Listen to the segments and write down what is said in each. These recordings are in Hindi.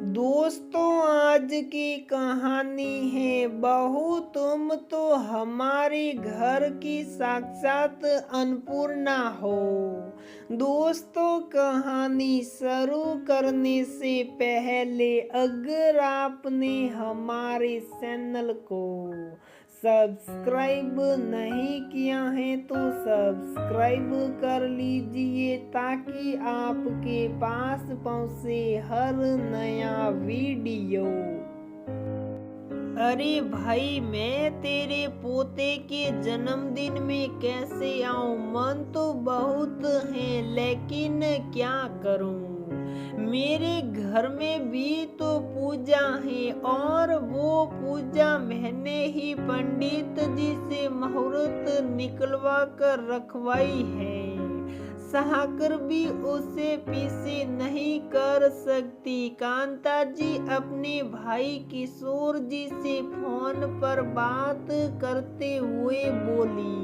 दोस्तों, आज की कहानी है बहू तुम तो हमारे घर की साक्षात अन्नपूर्णा हो। दोस्तों, कहानी शुरू करने से पहले अगर आपने हमारे चैनल को सब्सक्राइब नहीं किया है तो सब्सक्राइब कर लीजिए ताकि आपके पास पहुंचे हर नया वीडियो। अरे भाई, मैं तेरे पोते के जन्मदिन में कैसे आऊं? मन तो बहुत है लेकिन क्या करूं? मेरे घर में भी तो पूजा है और वो पूजा मैंने ही पंडित जी से मुहूर्त निकलवा कर रखवाई है। सहकर भी उसे पीछे नहीं कर सकती। कांता जी अपने भाई किशोर जी से फोन पर बात करते हुए बोली,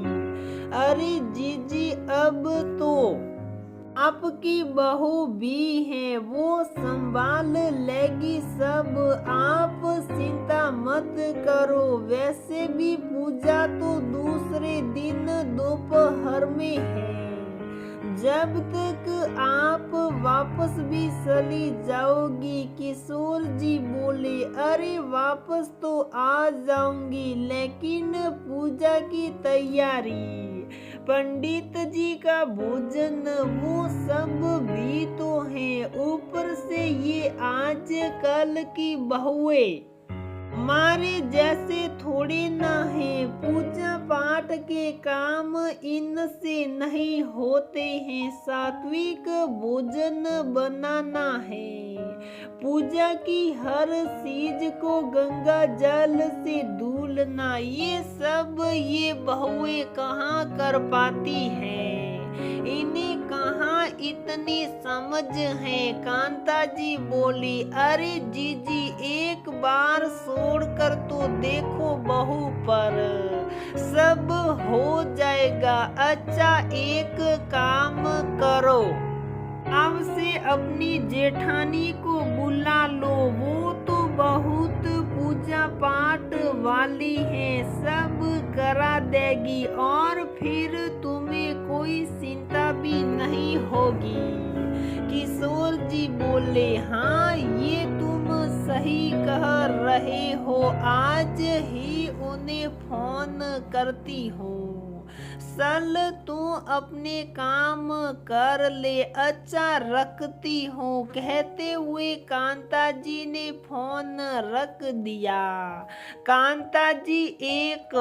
अरे जीजी, अब तो आपकी बहू भी है, वो संभाल लेगी सब, आप चिंता मत करो। वैसे भी पूजा तो दूसरे दिन दोपहर में है। जब तक आप वापस भी चली जाओगी। किशोर जी बोले, अरे वापस तो आ जाऊंगी लेकिन पूजा की तैयारी, पंडित जी का भोजन, वो सब भी तो है। ऊपर से ये आज कल की बहुएं हमारे जैसे थोड़ी ना है। पूजा पाठ के काम इनसे नहीं होते हैं। सात्विक भोजन बनाना है। पूजा की हर चीज को गंगा जल से धुलना, ये सब ये बहुएं कहाँ कर पाती हैं? इन्हें कहाँ इतनी समझ है? कांता जी बोली, अरे जीजी, एक बार छोड़कर तो देखो बहू पर, सब हो जाएगा। अच्छा, एक काम करो, अब से अपनी जेठानी को बुला लो, वो तो बहुत पूजा पाठ वाली है, सब करा देगी और फिर तुम्हें कोई चिंता भी नहीं होगी। किशोर जी बोले, हाँ ये तुम सही कह रहे हो, आज ही उन्हें फोन करती हूँ। चल तू अपने काम कर ले, अच्छा रखती हूँ। कहते हुए कांता जी ने फोन रख दिया। कांता जी एक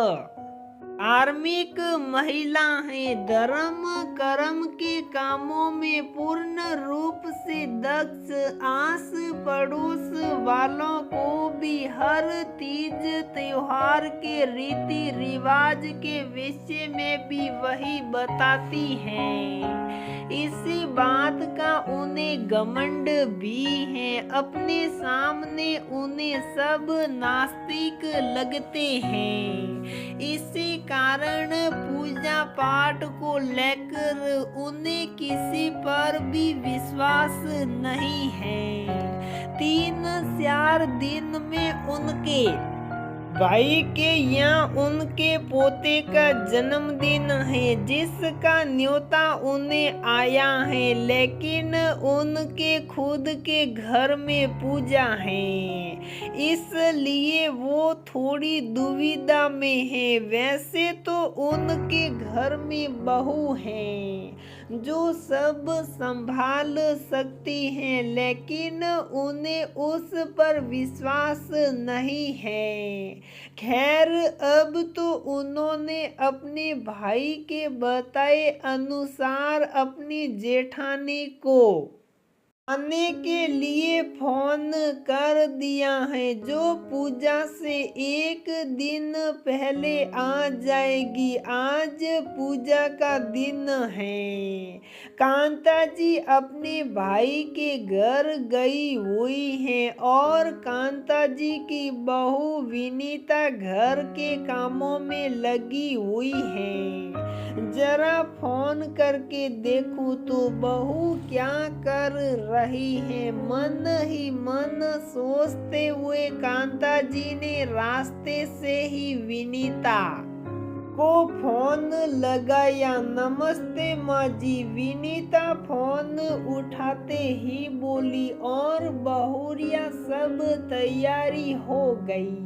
धार्मिक महिला है, धर्म कर्म के कामों में पूर्ण रूप से दक्ष, आस पड़ोस वालों को भी हर तीज त्योहार के रीति रिवाज के विषय में भी वही बताती है। इसी बात का उन्हें घमंड भी है। अपने सामने उन्हें सब नास्तिक लगते हैं। इसी कारण पूजा पाठ को लेकर उन्हें किसी पर भी विश्वास नहीं है। 3-4 दिन में उनके भाई के यहाँ उनके पोते का जन्मदिन है, जिसका न्योता उन्हें आया है, लेकिन उनके खुद के घर में पूजा है, इसलिए वो थोड़ी दुविधा में है। वैसे तो उनके घर में बहू है जो सब संभाल सकती हैं, लेकिन उन्हें उस पर विश्वास नहीं है। खैर, अब तो उन्होंने अपने भाई के बताए अनुसार अपनी जेठानी को आने के लिए फोन कर दिया है, जो पूजा से एक दिन पहले आ जाएगी। आज पूजा का दिन है। कांता जी अपने भाई के घर गई हुई है और कांता जी की बहू विनीता घर के कामों में लगी हुई है। जरा फोन करके देखूं तो बहू क्या कर रही है। मन ही मन सोचते हुए कांता जी ने रास्ते से ही विनीता को फोन लगाया। नमस्ते माँ जी। विनीता फोन उठाते ही बोली, और बहुरिया सब तैयारी हो गई।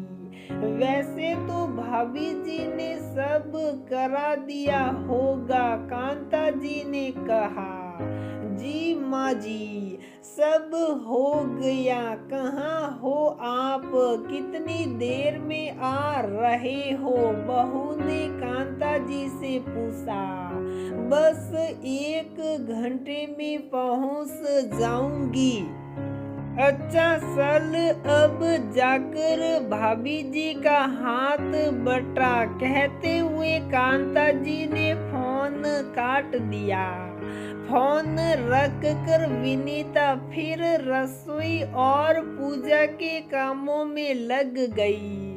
वैसे तो भाभी जी ने सब करा दिया होगा, कांता जी ने कहा। जी माँ जी, सब हो गया। कहाँ हो आप? कितनी देर में आ रहे हो? बहू ने कांता जी से पूछा। बस 1 घंटे में पहुँच जाऊंगी। अच्छा चल, अब जाकर भाभी जी का हाथ बटा, कहते हुए कांता जी ने फोन काट दिया। फोन रख कर विनीता फिर रसोई और पूजा के कामों में लग गई।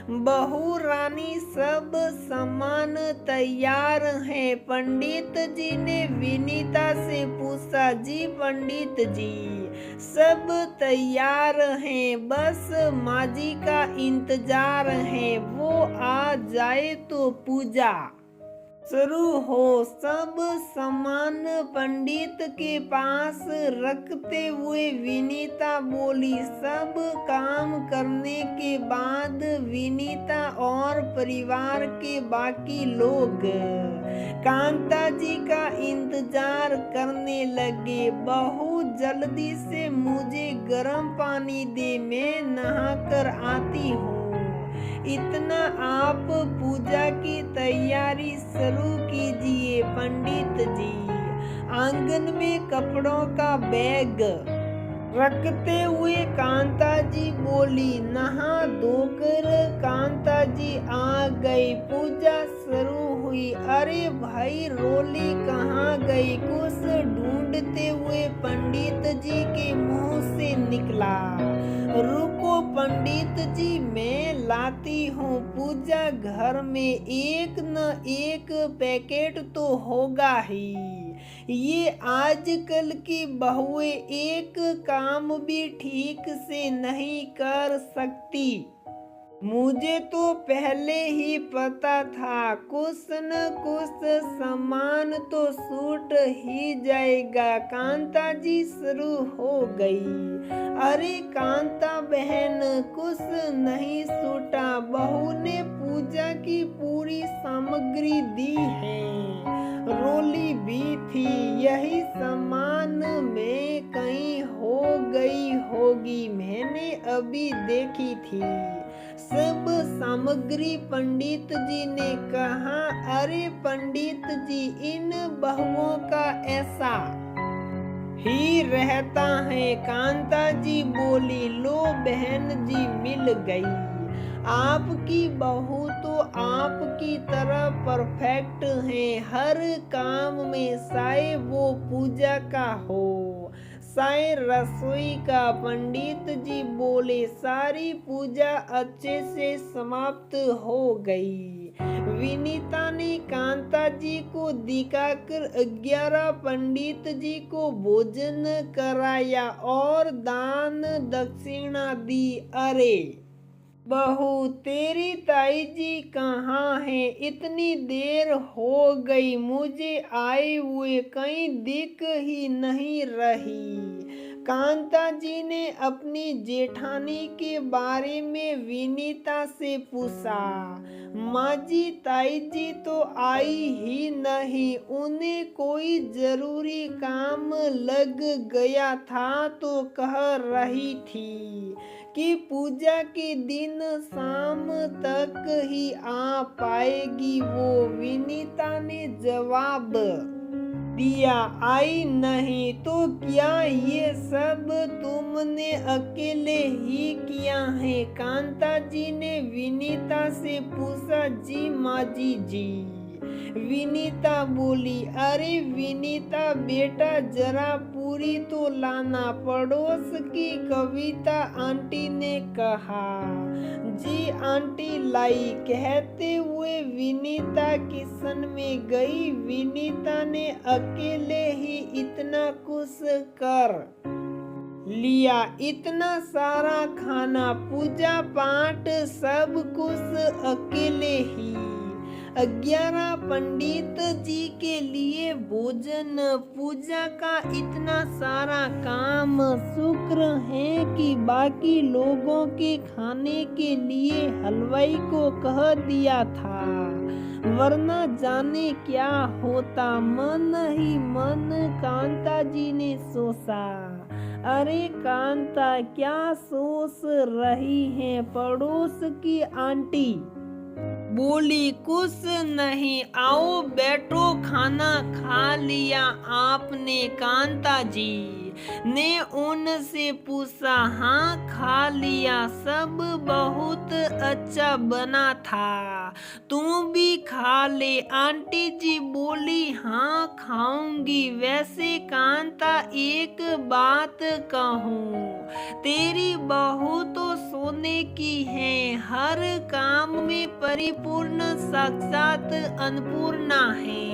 बहू रानी सब सामान तैयार है? पंडित जी ने विनीता से पूछा। जी पंडित जी, सब तैयार हैं, बस माँ जी का इंतजार है, वो आ जाए तो पूजा शुरू हो। सब सामान पंडित के पास रखते हुए विनीता बोली। सब काम करने के बाद विनीता और परिवार के बाकी लोग कांता जी का इंतजार करने लगे। बहू जल्दी से मुझे गर्म पानी दे, मैं नहाकर आती हूँ। इतना आप पूजा की तैयारी शुरू कीजिए। पंडित जी आंगन में कपड़ों का बैग रखते हुए कांता जी बोली। नहा धोकर कांता जी आ गई। पूजा शुरू हुई। अरे भाई रोली कहाँ गई? कुछ ढूंढते हुए पंडित जी के मुंह से निकला। रुको पंडित जी, मैं लाती हूँ। पूजा घर में एक न एक पैकेट तो होगा ही। ये आजकल की बहुएं एक काम भी ठीक से नहीं कर सकती। मुझे तो पहले ही पता था, कुछ न कुछ सामान तो छूट ही जाएगा। कांता जी शुरू हो गई। अरे कांता बहन, कुछ नहीं छूटा। बहू ने पूजा की पूरी सामग्री दी है, रोली भी थी। यही सामान में कहीं हो गई होगी, मैंने अभी देखी थी। सब सामग्री पंडित जी ने कहा। अरे पंडित जी, इन बहुओं का ऐसा ही रहता है। कांता जी बोली। लो बहन जी, मिल गई। आपकी बहू तो आपकी तरह परफेक्ट है हर काम में, चाहे वो पूजा का हो चाहे रसोई का। पंडित जी बोले। सारी पूजा अच्छे से समाप्त हो गई। विनीता ने कांता जी को दिखाकर 11 पंडित जी को भोजन कराया और दान दक्षिणा दी। अरे बहू, तेरी ताई जी कहाँ है? इतनी देर हो गई, मुझे आए हुए कहीं दिख ही नहीं रही। कांता जी ने अपनी जेठानी के बारे में विनीता से पूछा। माँ जी, ताई जी तो आई ही नहीं, उन्हें कोई जरूरी काम लग गया था तो कह रही थी कि पूजा के दिन शाम तक ही आ पाएगी वो। विनीता ने जवाब दिया। आई नहीं तो क्या ये सब तुमने अकेले ही किया है? कांता जी ने विनीता से पूछा। जी माँ जी। विनीता बोली। अरे विनीता बेटा, जरा पूरी तो लाना, पड़ोस की कविता आंटी ने कहा। जी आंटी लाई, कहते हुए विनीता किचन में गई। विनीता ने अकेले ही इतना कुछ कर लिया इतना सारा खाना, पूजा पाठ सब कुछ अकेले ही। 11 पंडित जी के लिए भोजन, पूजा का इतना सारा काम। शुक्र है कि बाकी लोगों के खाने के लिए हलवाई को कह दिया था, वरना जाने क्या होता। मन ही मन कांता जी ने सोचा। अरे कांता, क्या सोच रही है? पड़ोस की आंटी बोली, कुछ नहीं, आओ बैठो, खाना खा लिया आपने? कांता जी ने उनसे पूछा। हाँ खा लिया, सब बहुत अच्छा बना था, तुम भी खा ले। आंटी जी बोली, हाँ खाऊंगी। वैसे कांता एक बात कहूँ, तेरी बहू तो सोने की है, हर काम में परिपूर्ण, साक्षात अन्नपूर्णा है।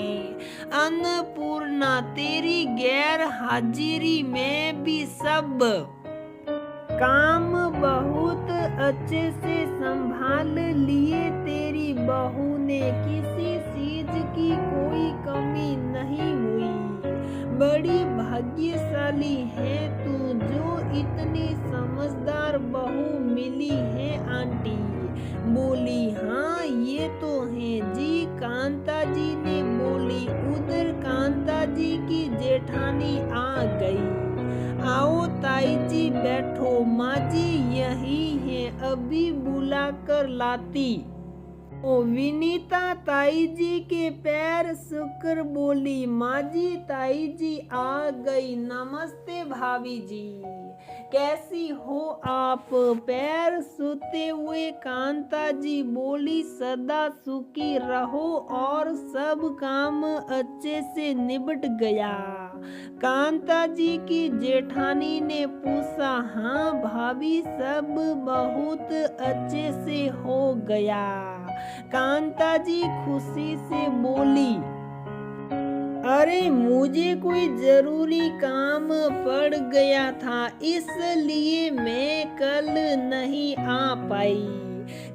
अन्नपूर्णा, तेरी गैर हाजिरी में भी सब काम बहुत अच्छे से संभाल लिए तेरी बहू ने, किसी चीज की कोई कमी नहीं हुई। बड़ी भाग्यशाली है तू, जो इतनी समझदार बहू मिली है। आंटी बोली, हाँ ये तो है जी। कांता जी ने बोली। उधर कांता जी की जेठानी आ गई। आओ ताई जी बैठो, माँ जी यही है, अभी बुला कर लाती। ओ विनीता ताई जी के पैर शुक्र बोली। माँ जी ताई जी आ गई। नमस्ते भाभी जी, कैसी हो आप? पैर छूते हुए कांता जी बोली, सदा सुखी रहो और सब काम अच्छे से निबट गया। कांता जी की जेठानी ने पूछा, हाँ भाभी सब बहुत अच्छे से हो गया। कांता जी खुशी से बोली, अरे मुझे कोई जरूरी काम पड़ गया था, इसलिए मैं कल नहीं आ पाई।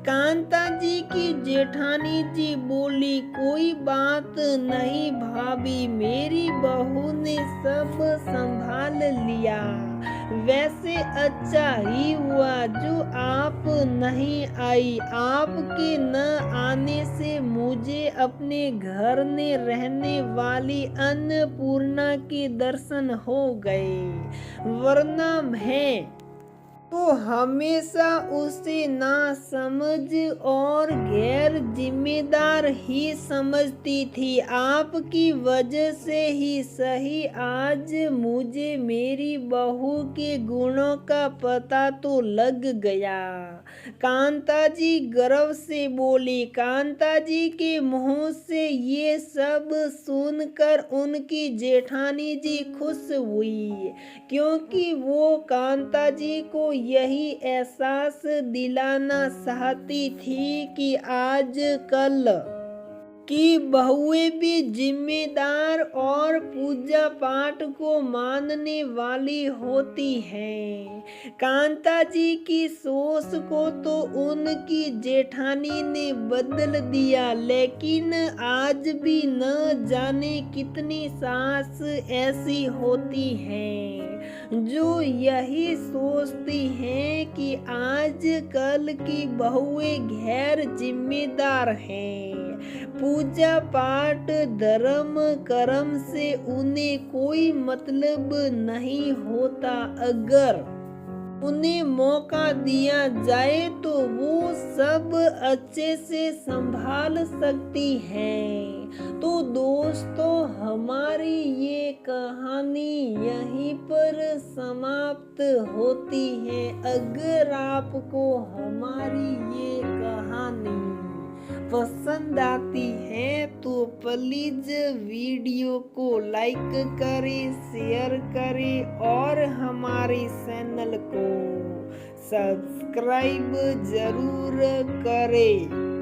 कांता जी की जेठानी जी बोली, कोई बात नहीं भाभी, मेरी बहू ने सब संभाल लिया। वैसे अच्छा ही हुआ जो आप नहीं आई, आपके न आने से मुझे अपने घर में रहने वाली अन्नपूर्णा के दर्शन हो गए, वरना मैं तो हमेशा उसे नासमझ और गैर जिम्मेदार ही समझती थी। आपकी वजह से ही सही आज मुझे मेरी बहू के गुणों का पता तो लग गया। कांता जी गर्व से बोली। कांता जी के मुंह से ये सब सुनकर उनकी जेठानी जी खुश हुई, क्योंकि वो कांता जी को यही एहसास दिलाना चाहती थी कि आज कल की बहुएं भी जिम्मेदार और पूजा पाठ को मानने वाली होती हैं। कांता जी की सोच को तो उनकी जेठानी ने बदल दिया, लेकिन आज भी न जाने कितनी सास ऐसी होती हैं जो यही सोचती हैं कि आज कल की बहुएं गैर जिम्मेदार हैं। पूजा पाठ धर्म कर्म से उन्हें कोई मतलब नहीं होता। अगर उन्हें मौका दिया जाए तो वो सब अच्छे से संभाल सकती हैं। तो दोस्तों, हमारी ये कहानी यहीं पर समाप्त होती है। अगर आपको हमारी ये कहानी पसंद आती है तो प्लीज वीडियो को लाइक करें, शेयर करें और हमारे चैनल को सब्सक्राइब जरूर करें।